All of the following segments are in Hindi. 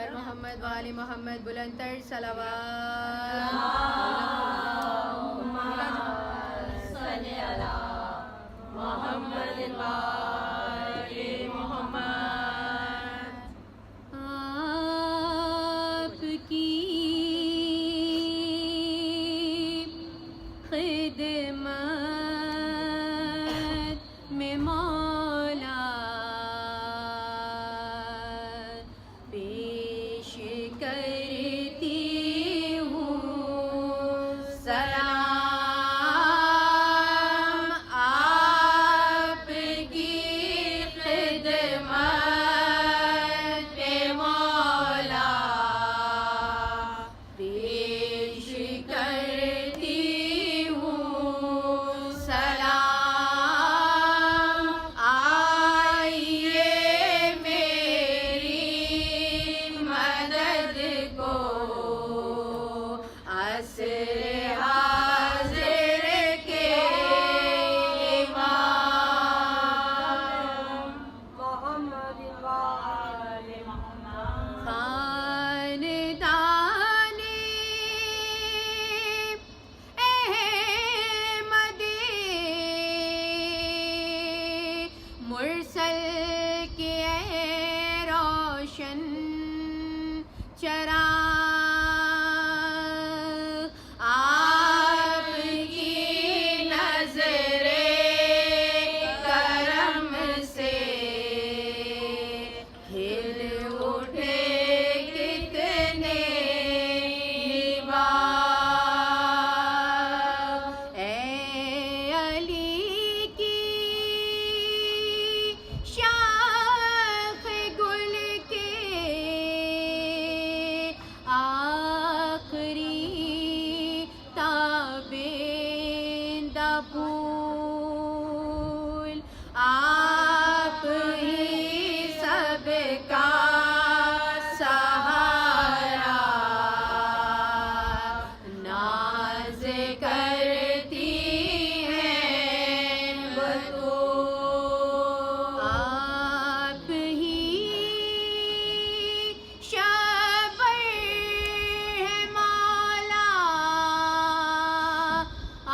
पर मोहम्मद वाले मोहम्मद बुलंदतर सलावत। सल्ले अला मोहम्मद वाले मोहम्मद। आपकी खिदमत में मौला पेश करती हूँ सलाम। आपकी खिदमत में मौला पेश करती हूँ सलाम। आइए मेरी मदद को असरे हाजिर के इमाम मोहम्मद वाले मोहम्मद। खानदाने अहमदे मुरसल के रोशन चराग आपकी नजरे करम से हिल उठे कितने निवार। ए अली की शाख गुल के आखिरी ताबिंदा फूल आप ही सबका सहारा नाज करती हैं बतूल। आप ही शबर है मौला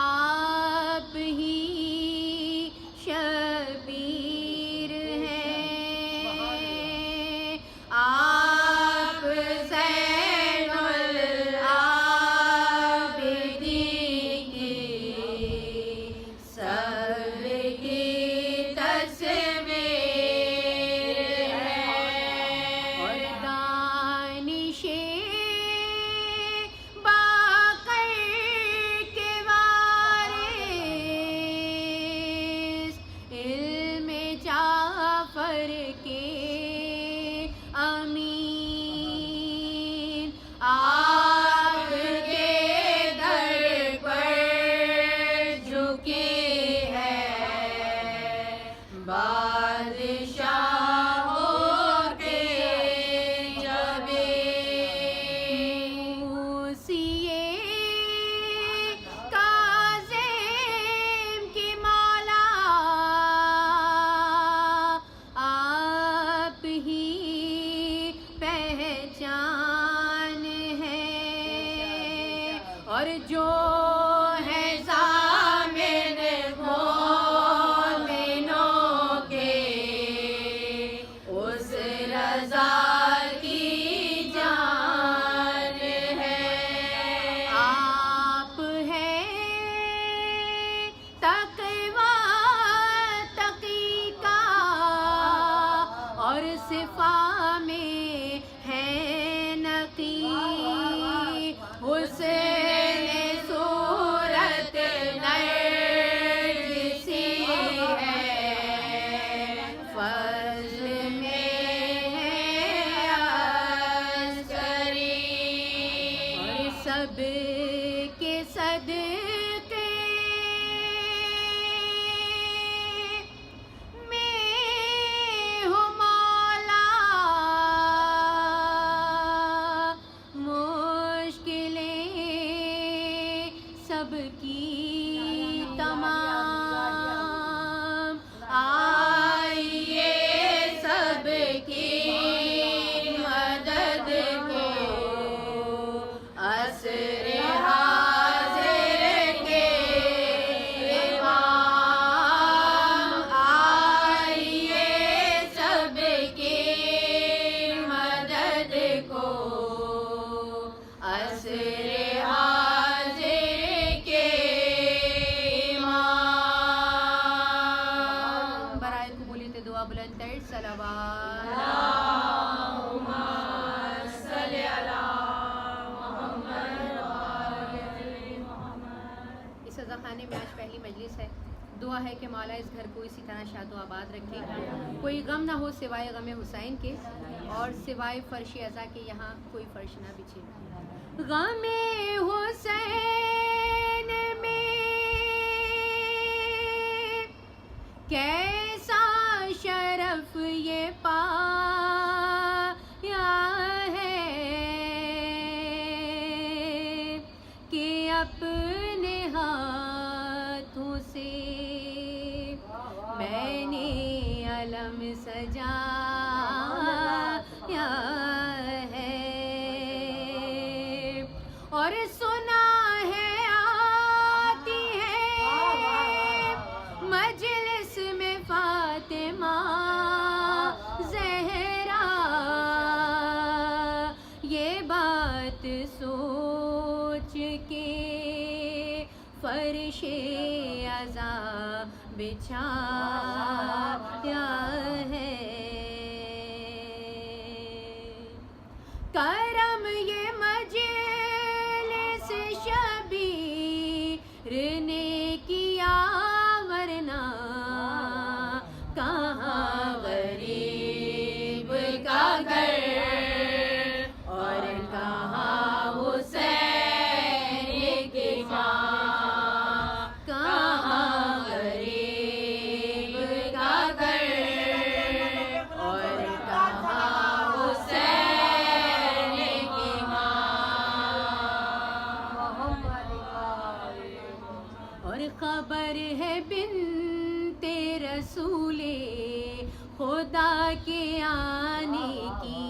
आप ही शबीर हैं। आप ज़ैनुल आबिदीन की सबकी तस्वीर है और दानिशे बाकर के वारिस इल्मे जाफर के अमीन आपके दर पर झुके हैं बादशाहों के जबीन। मूसिए काज़िम की मौला आप ही पहचान है और जो है ज़ामिन मोमिनों के उस रज़ा की जान है। आप हैं तक़वा तक़ी का और सिफ़ा में है नक़ी हुस्न सूरत नरगिसी है फ़ज़्ल में है अस्करी और सब के सदक़े में हो मौला मुश्किलें सबकी तमाम आइए सबकी मदद दुआ है कि मौला इस घर को इसी तरह शादो आबाद रखे, कोई गम ना हो सिवाय गम हुसैन के, और सिवाय फर्श अज़ा के यहाँ कोई फर्श ना बिछे। गम हुसैन में कैसा शरफ ये पाया है कि अपने हाथों से मैंने अलम सजाया है, और सुना है आती है मजलिस में फातिमा ज़हरा, ये बात सोच के फर्शे अज़ा बिछाया है। करम ये मजलिस शबीर ने किया, वरना कहाँ गरीब का घर और कहाँ हुसैन की माँ, कहाँ गरीब का घर और कहाँ हुसैन की माँ। और खबर है बिन्ते रसूले खुदा के आने की,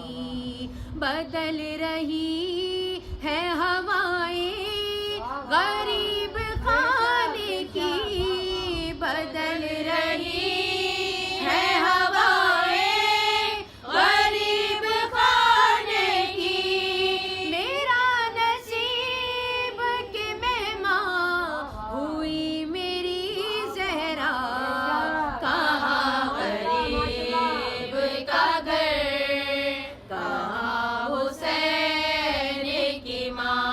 बदल रही है हवाएं गरीब खाने की, बदल रही है हवाएं गरीब खाने की। मेरा नसीब के मेहमान हुई मेरी ज़हरा, कहाँ गरीब का घर, कहाँ हुसैन की माँ,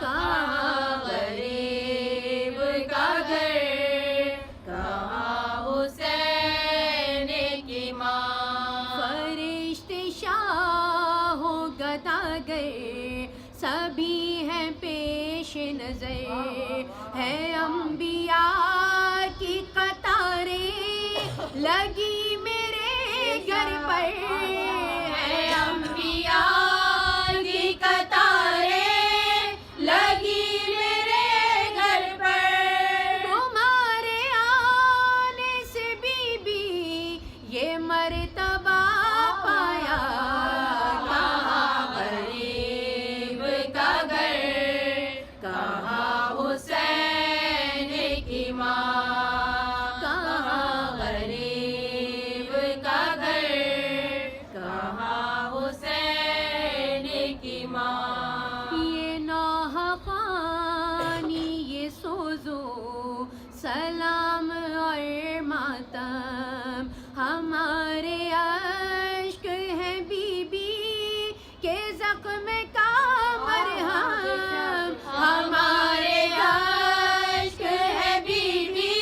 कहाँ गरीब का घर, कहाँ हुसैन की माँ। फरिश्ते शाहों गदागर सभी हैं पेश नजर, है अंबिया की कतारें लगी मेरे घर पर, है अंबिया की कतारें लगी मेरे घर पर। तुम्हारे आने से बीबी ये मर्तबा पाया, कहाँ गरीब का घर, कहाँ हुसैन की माँ, कहाँ गरीब का घर, कहाँ हुसैन की माँ। ये नौहक़ानी ये सोज़ो सलाम और मातम, हमारे अश्क है बीबी के ज़ख्म का मरहम, हमारे अश्क है बीबी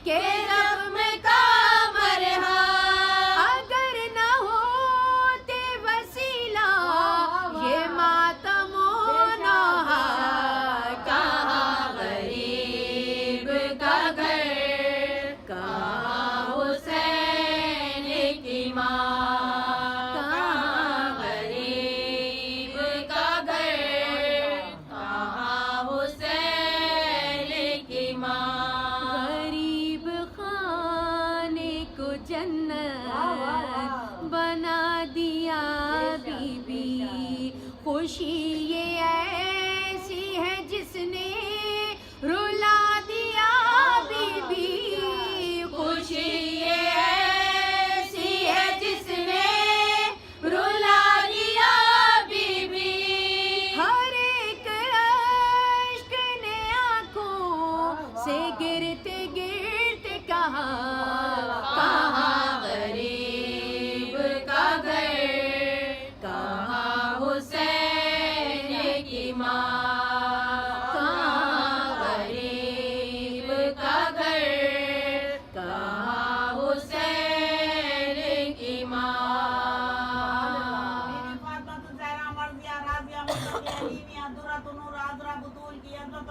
के ज़ख्म का मरहम। अगर न होते वसीला ये मातमो नौहा, कहाँ गरीब का घर, कहाँ हुसैन की माँ, कहाँ गरीब का घर, कहाँ हुसैन की माँ। गरीब खाने को जन्नत बना दिया बीबी, खुशी ये ऐसी है जिसने रुला दिया बीबी, खुशी ये ऐसी है जिसने रुला दिया बीबी। हर एक अश्क ने आँखों से गिरते गिरते कहा, कहाँ गरीब का घर, कहाँ हुसैन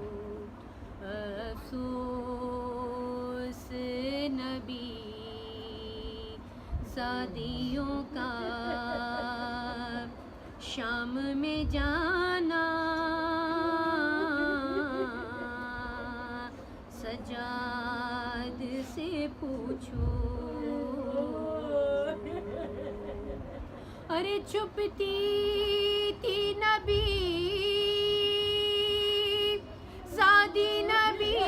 हूँ शादियों का शाम में जाना सजाद से पूछो। अरे चुपती थी नबी ज़ादी नबी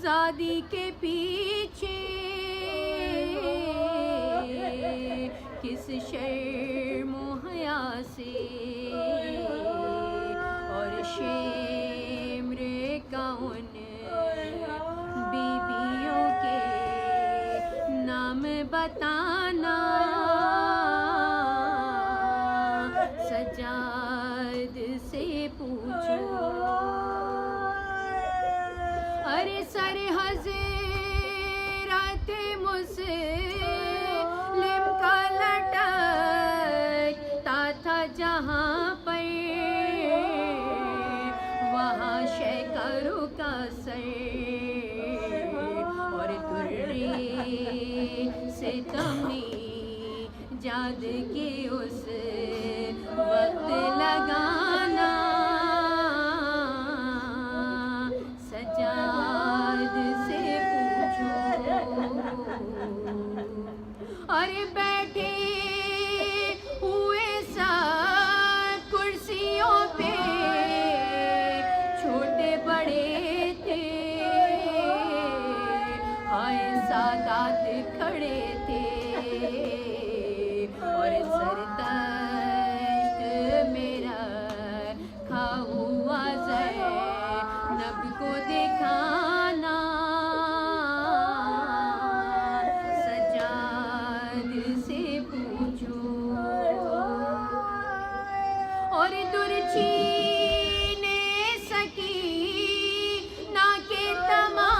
ज़ादी के पीछे किस शर्म हया से और शेम्रे का उन बीबियों के नाम बताना सजाद से पूछो। अरे सर हज़रत मुस्लिम का लटकता था जहाँ पर वहाँ शैकरों का सर और तुर्रे से तमी जाद के उस वक्त लगाना सजाद से पूछो। अरे बैठे हुए सब कुर्सियों पे छोटे बड़े थे हाय सादात खड़े थे और सरदश्त मेरा खा हुआ ज़ैनब को दिखाना सजाद से पूछो। और दुर्ची ने सकी ना के तमाचे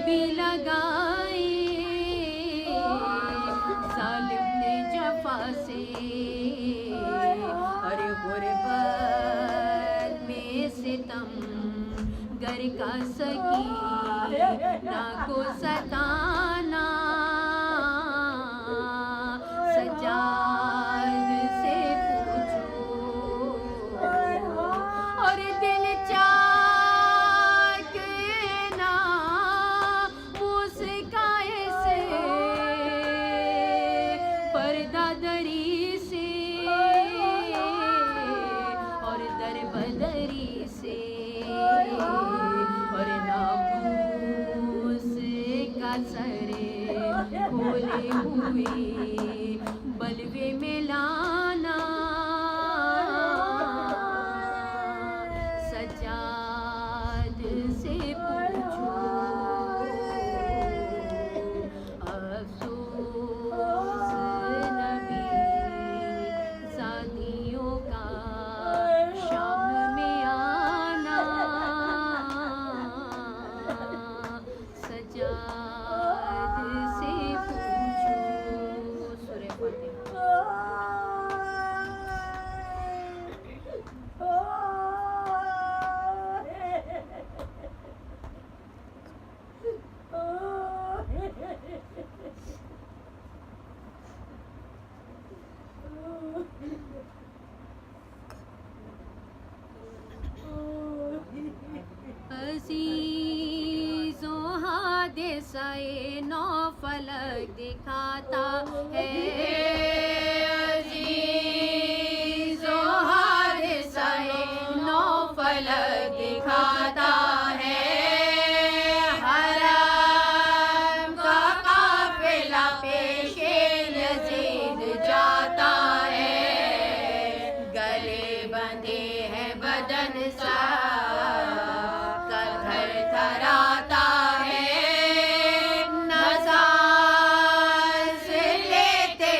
भी लगाए जालिम ने जफा से और गुर्बत में सितम गर का सकी ना को सताना सजाद से पूछो। और दिल चाक ना मुस्काए से पर्दा दरी से और दर बदरी से और नामूस का सर खोले हुए बलवे में लाना सजाद से पूछो। अफसोस नबी ज़ादियों का शाम में आना सजाद से पूछो। सूरह फातिहा। अज़ीज़ों हादिसाए नौ फलक दिखाता है अज़ीज़ों हादिसाए नौ फलक दिखाता है हरम का काफिला पेशे यज़ीद जाता है गले बंधे हैं बदन सा थराता है न सांस लेते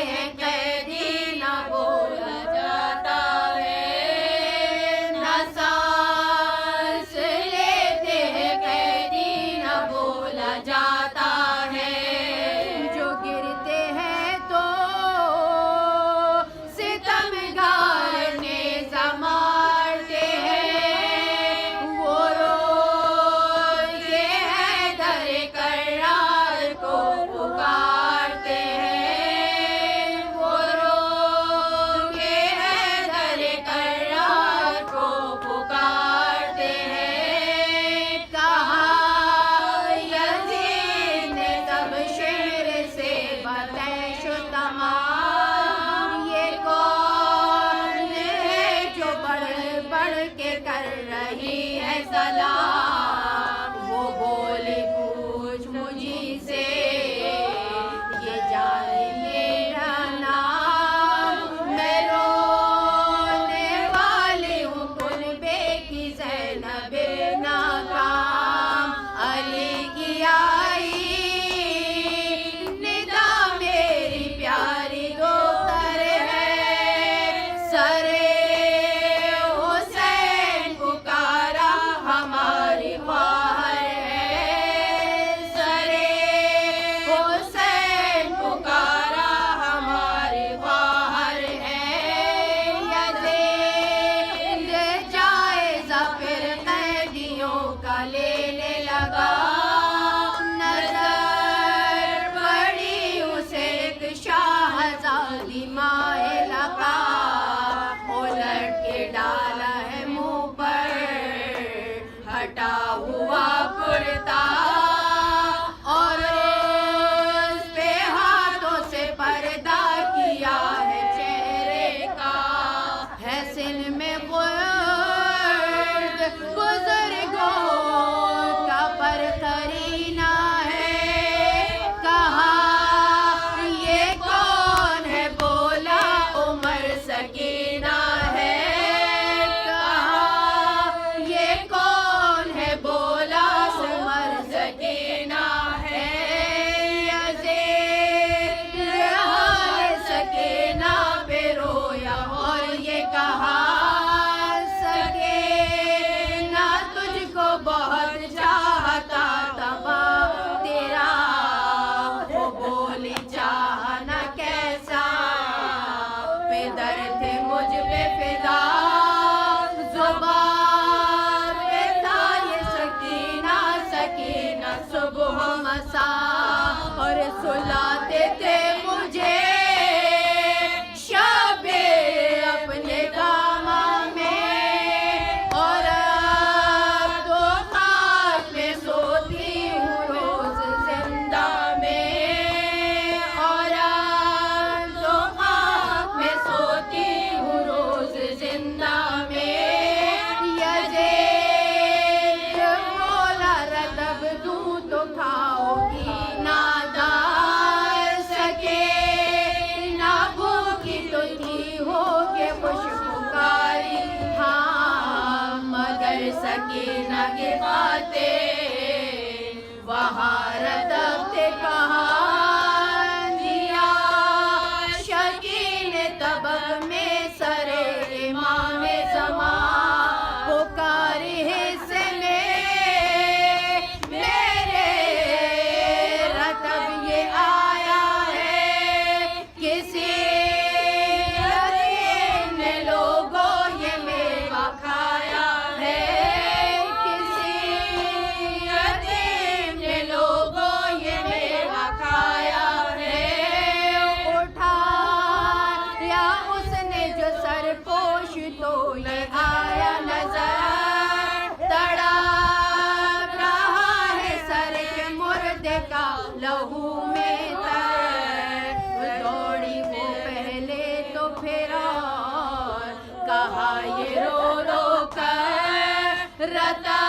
लता